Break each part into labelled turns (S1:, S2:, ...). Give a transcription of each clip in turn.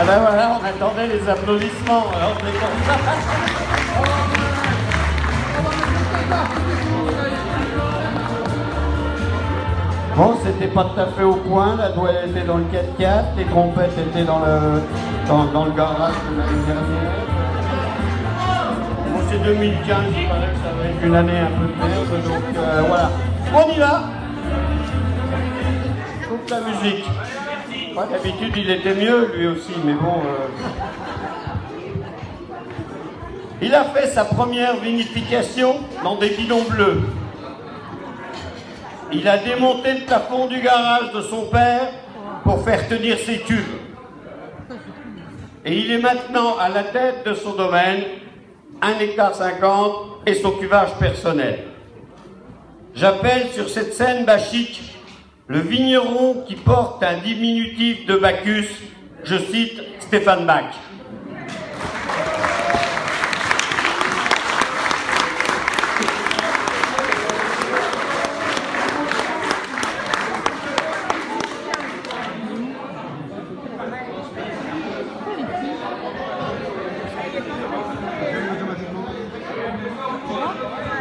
S1: Ah ben voilà, on attendait les applaudissements, alors on est content. Bon, c'était pas tout à fait au point, la douelle était dans le 4x4, les trompettes étaient dans le garage de l'année dernière. Bon, c'est 2015, il paraît que ça va être une année un peu de merde, donc voilà. On y va. Coupe la musique. Ouais, d'habitude, il était mieux, lui aussi, mais bon... Il a fait sa première vinification dans des bidons bleus. Il a démonté le plafond du garage de son père pour faire tenir ses tubes. Et il est maintenant à la tête de son domaine, 1,50 hectare et son cuvage personnel. J'appelle sur cette scène bachique le vigneron qui porte un diminutif de Bacchus, je cite Stéphane Bach.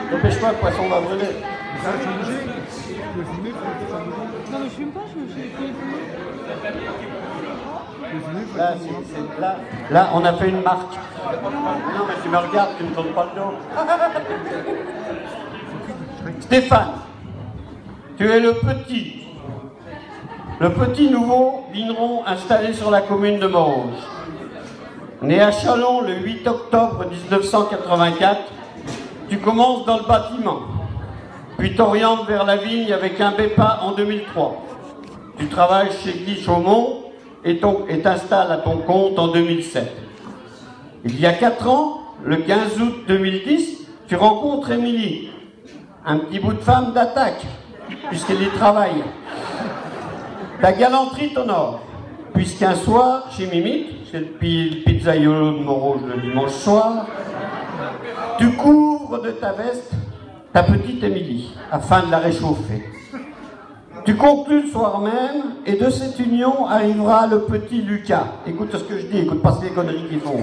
S1: Dépêche-toi, le poisson va brûler.
S2: Ça a changé. Je peux filmer, faut ça bouge.
S3: Non mais je fume pas, je suis
S1: Là, on a fait une marque. Non, mais tu me regardes, tu ne me tournes pas le dos. Stéphane, tu es le petit nouveau vigneron installé sur la commune de Morauges. Né à Châlons le 8 octobre 1984, tu commences dans le bâtiment, puis t'orientes vers la vigne avec un BEPA en 2003. Tu travailles chez Guy Chaumont et t'installes à ton compte en 2007. Il y a 4 ans, le 15 août 2010, tu rencontres Émilie, un petit bout de femme d'attaque, puisqu'elle y travaille. Ta galanterie t'honore, puisqu'un soir, chez Mimite, c'est le pizzaiolo de Morauges le dimanche soir, tu couvres de ta veste ta petite Émilie, afin de la réchauffer. Tu conclus le soir même, et de cette union arrivera le petit Lucas. Écoute ce que je dis, écoute pas ces conneries qu'ils font.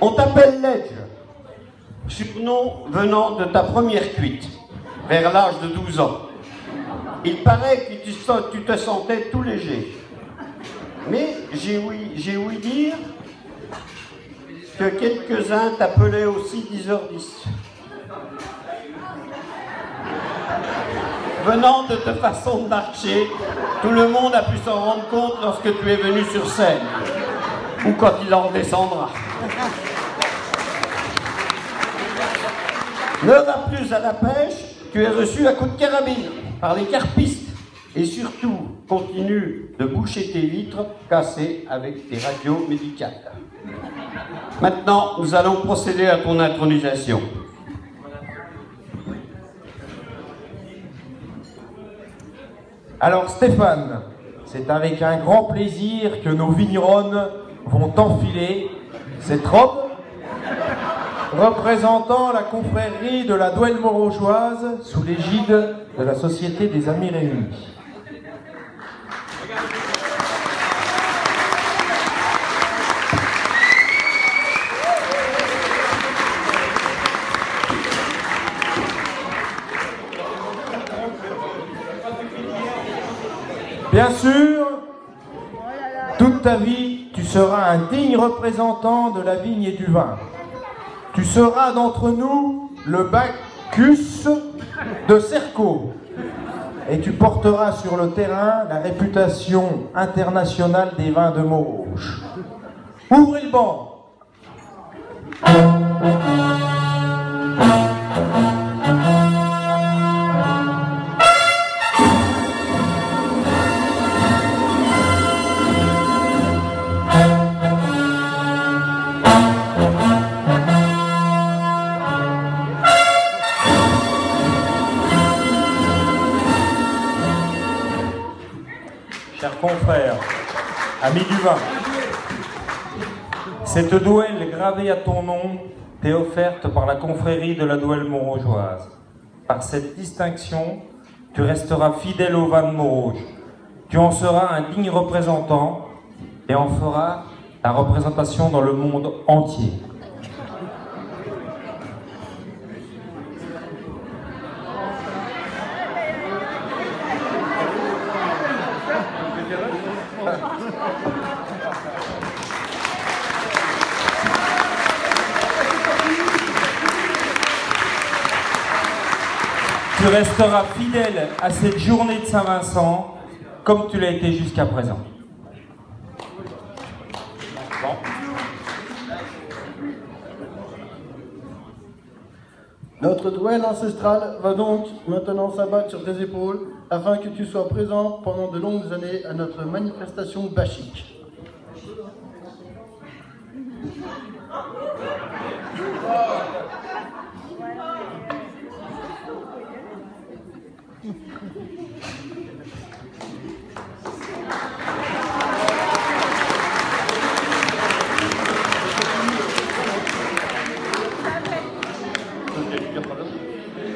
S1: On t'appelle Ledge, surnom venant de ta première cuite, vers l'âge de 12 ans. Il paraît que tu te sentais tout léger. Mais j'ai ouï dire que quelques-uns t'appelaient aussi 10h10. Venant de ta façon de marcher, tout le monde a pu s'en rendre compte lorsque tu es venu sur scène, ou quand il en descendra. Ne va plus à la pêche, tu es reçu à coups de carabine par les carpistes. Et surtout, continue de boucher tes vitres cassées avec tes radios médicales. Maintenant, nous allons procéder à ton intronisation.
S4: Alors Stéphane, c'est avec un grand plaisir que nos vigneronnes vont enfiler cette robe représentant la confrérie de la Douelle Moraugeoise sous l'égide de la Société des Amis Réunis. Bien sûr, toute ta vie, tu seras un digne représentant de la vigne et du vin. Tu seras d'entre nous le Bacchus de Cerco. Et tu porteras sur le terrain la réputation internationale des vins de Morauges. Ouvrez le banc. Chers confrères, amis du vin, cette douelle gravée à ton nom t'est offerte par la confrérie de la Douelle Moraugeoise. Par cette distinction, tu resteras fidèle au vin de Montrouge. Tu en seras un digne représentant et en feras la représentation dans le monde entier. Tu resteras fidèle à cette journée de Saint-Vincent comme tu l'as été jusqu'à présent. Bon.
S2: Notre duel ancestral va donc maintenant s'abattre sur tes épaules afin que tu sois présent pendant de longues années à notre manifestation bachique.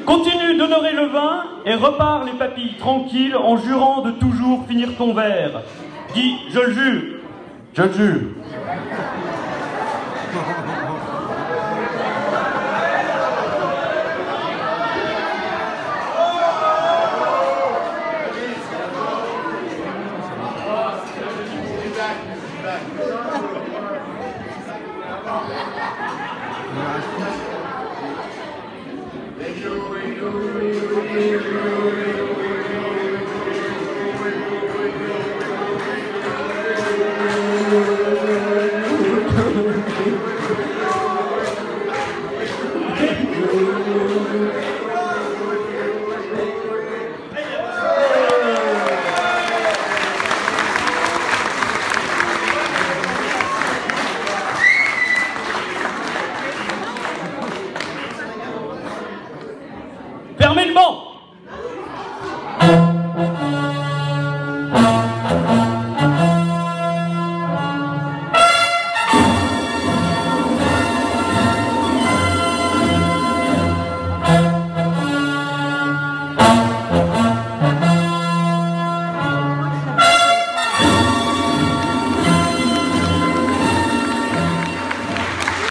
S1: Continue d'honorer le vin et repars les papilles tranquilles en jurant de toujours finir ton verre. Dis, je le jure.
S4: Je le jure.
S2: Thank you.